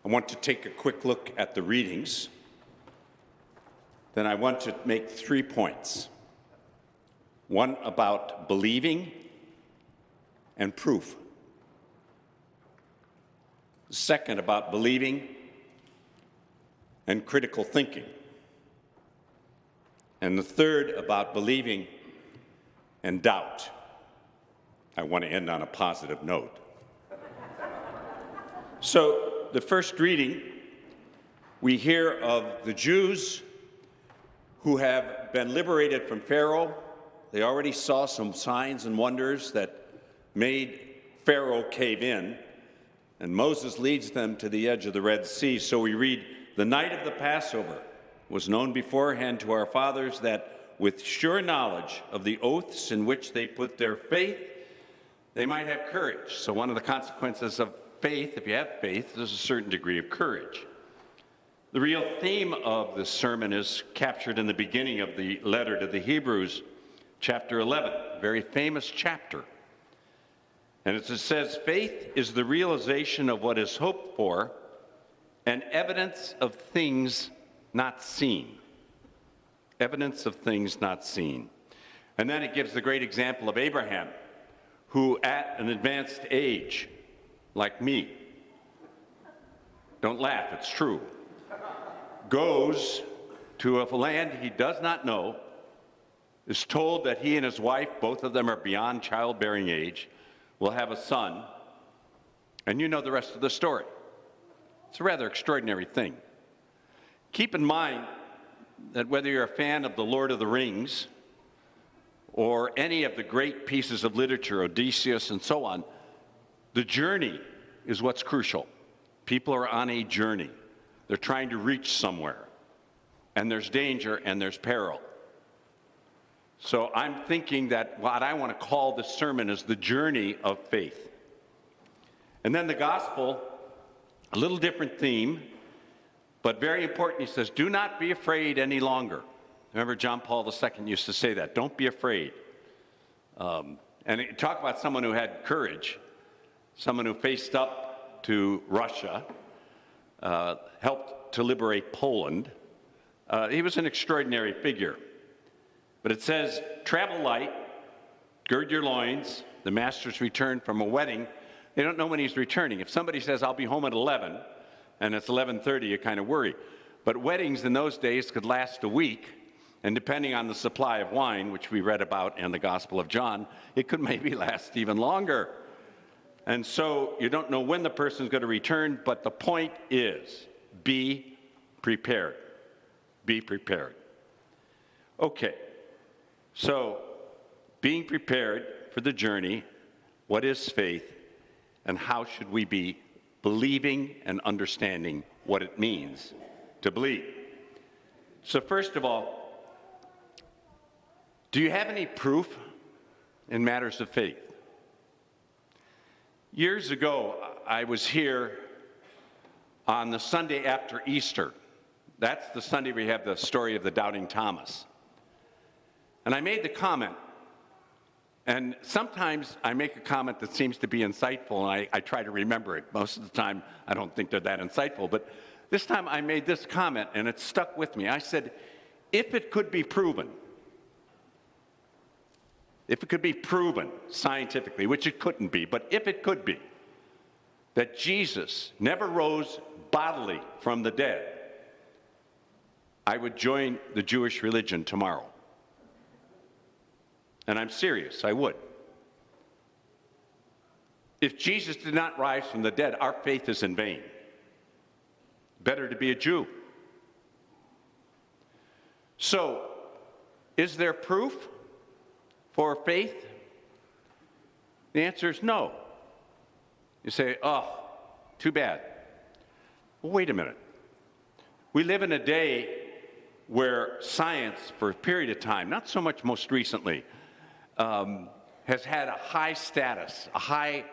I want to take a quick look at the readings. Then I want to make 3 points. One about believing and proof. The second about believing and critical thinking. And the third about believing and doubt. I want to end on a positive note. So, the first reading, we hear of the Jews who have been liberated from Pharaoh. They already saw some signs and wonders that made Pharaoh cave in, and Moses leads them to the edge of the Red Sea. So we read, "The night of the Passover was known beforehand to our fathers, that with sure knowledge of the oaths in which they put their faith, they might have courage." So one of the consequences of faith, if you have faith, there's a certain degree of courage. The real theme of this sermon is captured in the beginning of the letter to the Hebrews, chapter 11, a very famous chapter. And it says, "Faith is the realization of what is hoped for and evidence of things not seen." Evidence of things not seen. And then it gives the great example of Abraham, who at an advanced age, like me, don't laugh, it's true, goes to a land he does not know, is told that he and his wife, both of them are beyond childbearing age, will have a son, and you know the rest of the story. It's a rather extraordinary thing. Keep in mind that whether you're a fan of The Lord of the Rings or any of the great pieces of literature, Odysseus and so on, the journey is what's crucial. People are on a journey. They're trying to reach somewhere. And there's danger and there's peril. So I'm thinking that what I want to call this sermon is the journey of faith. And then the gospel, a little different theme, but very important. He says, "Do not be afraid any longer." Remember John Paul II used to say that, don't be afraid. And talk about someone who had courage, someone who faced up to Russia, helped to liberate Poland. He was an extraordinary figure. But it says, "Travel light, gird your loins. The master's returned from a wedding." They don't know when he's returning. If somebody says, "I'll be home at 11, and it's 11:30, you kind of worry. But weddings in those days could last a week, and depending on the supply of wine, which we read about in the Gospel of John, it could maybe last even longer. And so you don't know when the person's going to return, but the point is, be prepared. Be prepared. Okay, so being prepared for the journey, what is faith, and how should we be believing and understanding what it means to believe? So first of all, do you have any proof in matters of faith? Years ago, I was here on the Sunday after Easter. That's the Sunday we have the story of the doubting Thomas. And I made the comment, and sometimes I make a comment that seems to be insightful, and I try to remember it. Most of the time, I don't think they're that insightful, but this time I made this comment, and it stuck with me. I said, if it could be proven scientifically, which it couldn't be, but if it could be, that Jesus never rose bodily from the dead, I would join the Jewish religion tomorrow. And I'm serious, I would. If Jesus did not rise from the dead, our faith is in vain. Better to be a Jew. So, is there proof for faith? The answer is no. You say, oh, too bad. Well, wait a minute. We live in a day where science, for a period of time, not so much most recently, has had a high status, a high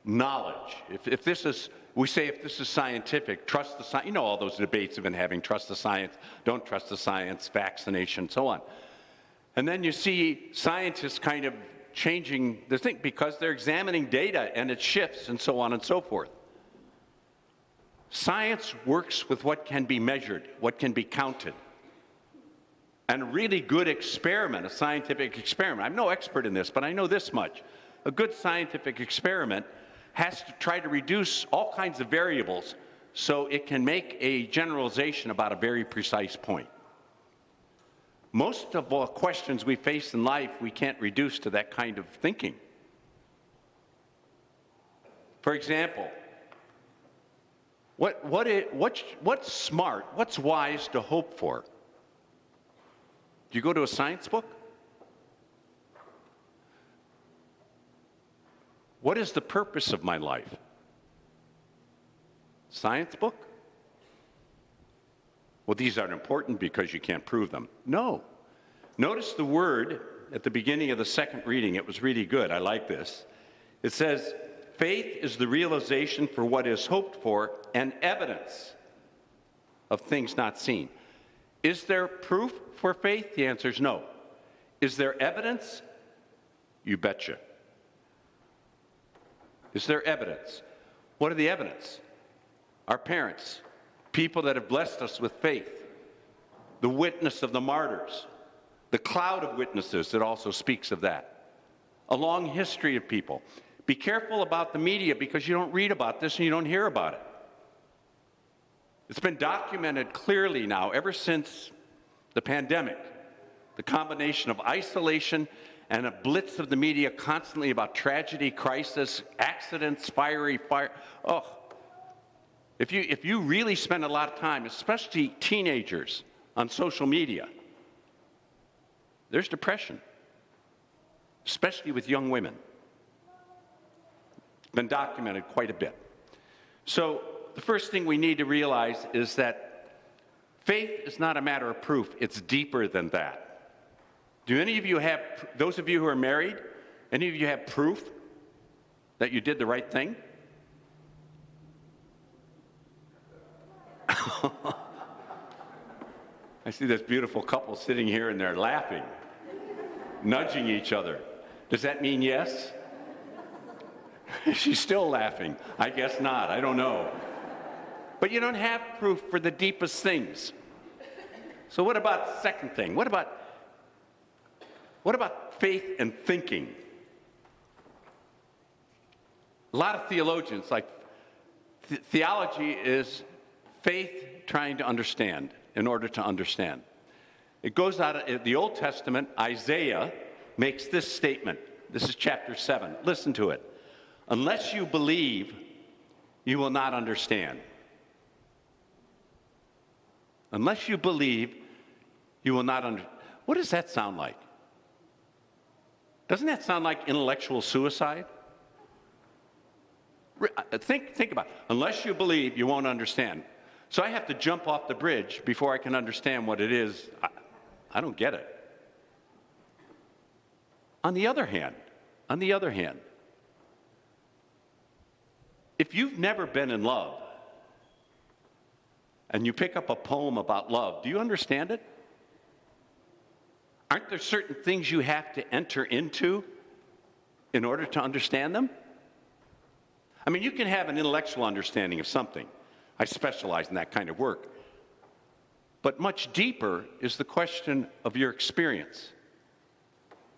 knowledge. If this is, we say if this is scientific, trust the science. You know all those debates have been having, trust the science, don't trust the science, vaccination, so on. And then you see scientists kind of changing the thing because they're examining data and it shifts and so on and so forth. Science works with what can be measured, what can be counted. And a really good experiment, a scientific experiment, I'm no expert in this, but I know this much. A good scientific experiment has to try to reduce all kinds of variables so it can make a generalization about a very precise point. Most of the questions we face in life, we can't reduce to that kind of thinking. For example, what's smart, what's wise to hope for? Do you go to a science book? What is the purpose of my life? Science book? Well, these aren't important because you can't prove them. No. Notice the word at the beginning of the second reading. It was really good. I like this. It says, faith is the realization for what is hoped for and evidence of things not seen. Is there proof for faith? The answer is no. Is there evidence? You betcha. Is there evidence? What are the evidence? Our parents, people that have blessed us with faith, the witness of the martyrs, the cloud of witnesses that also speaks of that, a long history of people. Be careful about the media because you don't read about this and you don't hear about it. It's been documented clearly now ever since the pandemic, the combination of isolation and a blitz of the media constantly about tragedy, crisis, accidents, fire. Oh, if you really spend a lot of time, especially teenagers, on social media, there's depression, especially with young women. It's been documented quite a bit. So the first thing we need to realize is that faith is not a matter of proof. It's deeper than that. Do any of you have, those of you who are married, any of you have proof that you did the right thing? I see this beautiful couple sitting here and they're laughing, nudging each other. Does that mean yes? She's still laughing. I guess not. I don't know. But you don't have proof for the deepest things. So what about the second thing? What about faith and thinking? A lot of theologians, like theology is faith trying to understand in order to understand. It goes out of the Old Testament. Isaiah makes this statement. This is chapter 7. Listen to it. Unless you believe, you will not understand. Unless you believe, you will not understand. What does that sound like? Doesn't that sound like intellectual suicide? Think about it. Unless you believe, you won't understand. So I have to jump off the bridge before I can understand what it is. I don't get it. On the other hand, if you've never been in love and you pick up a poem about love, do you understand it? Aren't there certain things you have to enter into in order to understand them? I mean, you can have an intellectual understanding of something. I specialize in that kind of work. But much deeper is the question of your experience.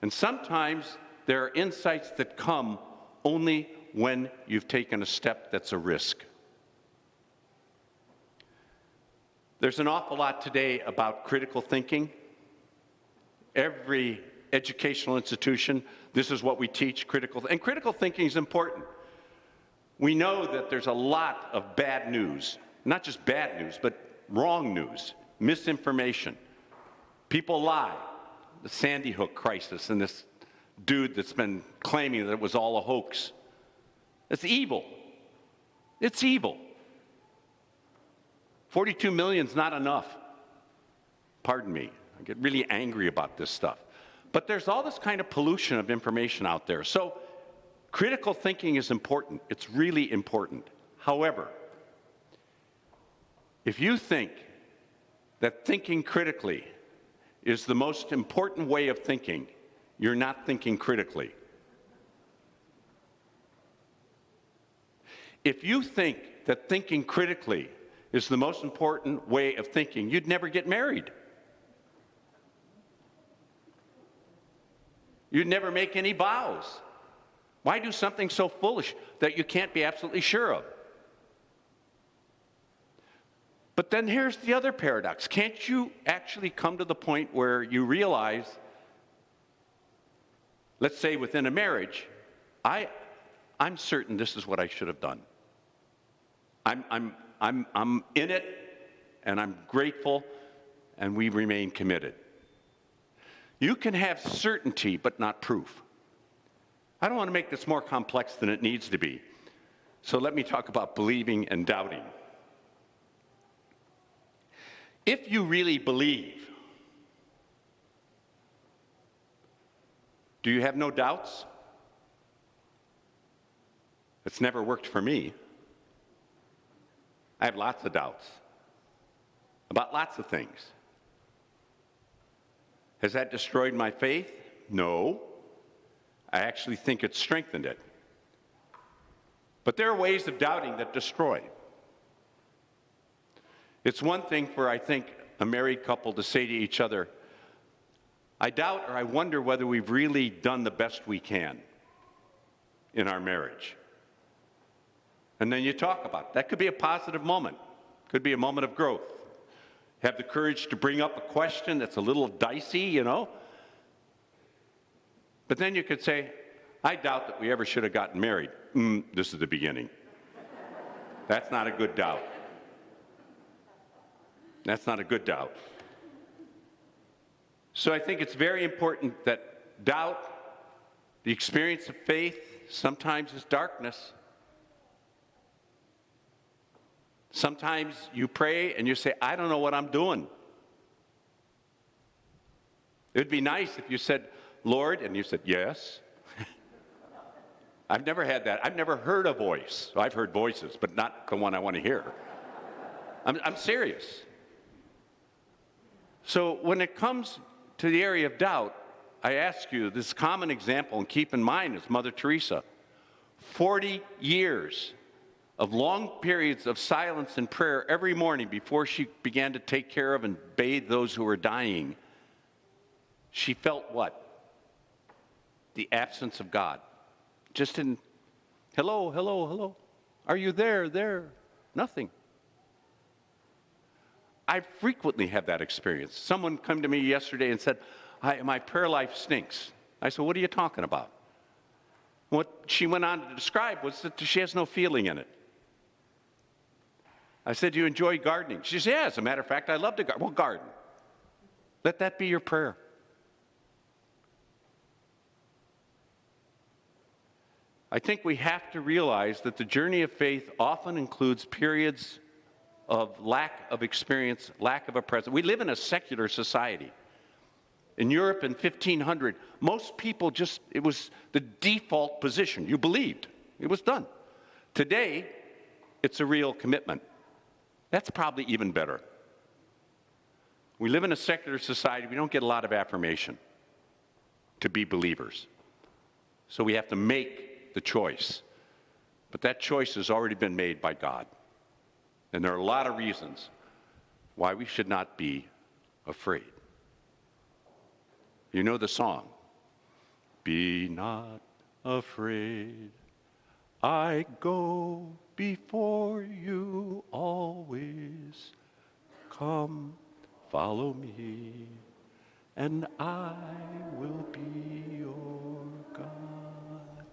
And sometimes there are insights that come only when you've taken a step that's a risk. There's an awful lot today about critical thinking. Every educational institution, this is what we teach, critical thinking is important. We know that there's a lot of bad news, not just bad news, but wrong news, misinformation. People lie. The Sandy Hook crisis and this dude that's been claiming that it was all a hoax. It's evil. It's evil. 42 million's not enough. Pardon me. I get really angry about this stuff. But there's all this kind of pollution of information out there. So critical thinking is important. It's really important. However, if you think that thinking critically is the most important way of thinking, you're not thinking critically. If you think that thinking critically is the most important way of thinking, you'd never get married. You'd never make any vows. Why do something so foolish that you can't be absolutely sure of? But then here's the other paradox. Can't you actually come to the point where you realize, let's say within a marriage, I'm certain this is what I should have done. I'm in it, and I'm grateful, and we remain committed. You can have certainty, but not proof. I don't want to make this more complex than it needs to be. So let me talk about believing and doubting. If you really believe, do you have no doubts? It's never worked for me. I have lots of doubts about lots of things. Has that destroyed my faith? No. I actually think it strengthened it. But there are ways of doubting that destroy. It's one thing for, I think, a married couple to say to each other, I doubt or I wonder whether we've really done the best we can in our marriage. And then you talk about it. That could be a positive moment. Could be a moment of growth. Have the courage to bring up a question that's a little dicey, you know. But then you could say, I doubt that we ever should have gotten married. This is the beginning. That's not a good doubt. That's not a good doubt. So I think it's very important that doubt, the experience of faith, sometimes is darkness. Sometimes you pray and you say, I don't know what I'm doing. It would be nice if you said, Lord, and you said, yes. I've never had that. I've never heard a voice. I've heard voices, but not the one I want to hear. I'm serious. So when it comes to the area of doubt, I ask you this common example, and keep in mind is Mother Teresa. 40 years of long periods of silence and prayer every morning before she began to take care of and bathe those who were dying. She felt what? The absence of God. Just in, hello, hello, hello. Are you there? There. Nothing. I frequently have that experience. Someone came to me yesterday and said, my prayer life stinks. I said, what are you talking about? What she went on to describe was that she has no feeling in it. I said, do you enjoy gardening? She said, yeah, as a matter of fact, I love to garden. Well, garden. Let that be your prayer. I think we have to realize that the journey of faith often includes periods of lack of experience, lack of a presence. We live in a secular society. In Europe in 1500, most people it was the default position. You believed. It was done. Today, it's a real commitment. That's probably even better. We live in a secular society. We don't get a lot of affirmation to be believers. So we have to make the choice. But that choice has already been made by God. And there are a lot of reasons why we should not be afraid. You know the song, be not afraid, I go before you always. Come, follow me, and I will be your God.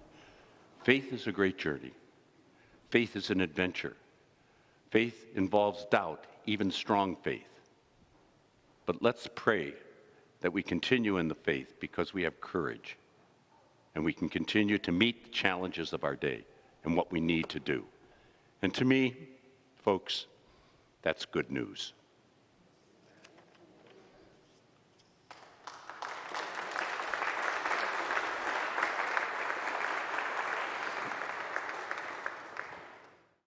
Faith is a great journey. Faith is an adventure. Faith involves doubt, even strong faith. But let's pray that we continue in the faith because we have courage and we can continue to meet the challenges of our day and what we need to do. And to me, folks, that's good news.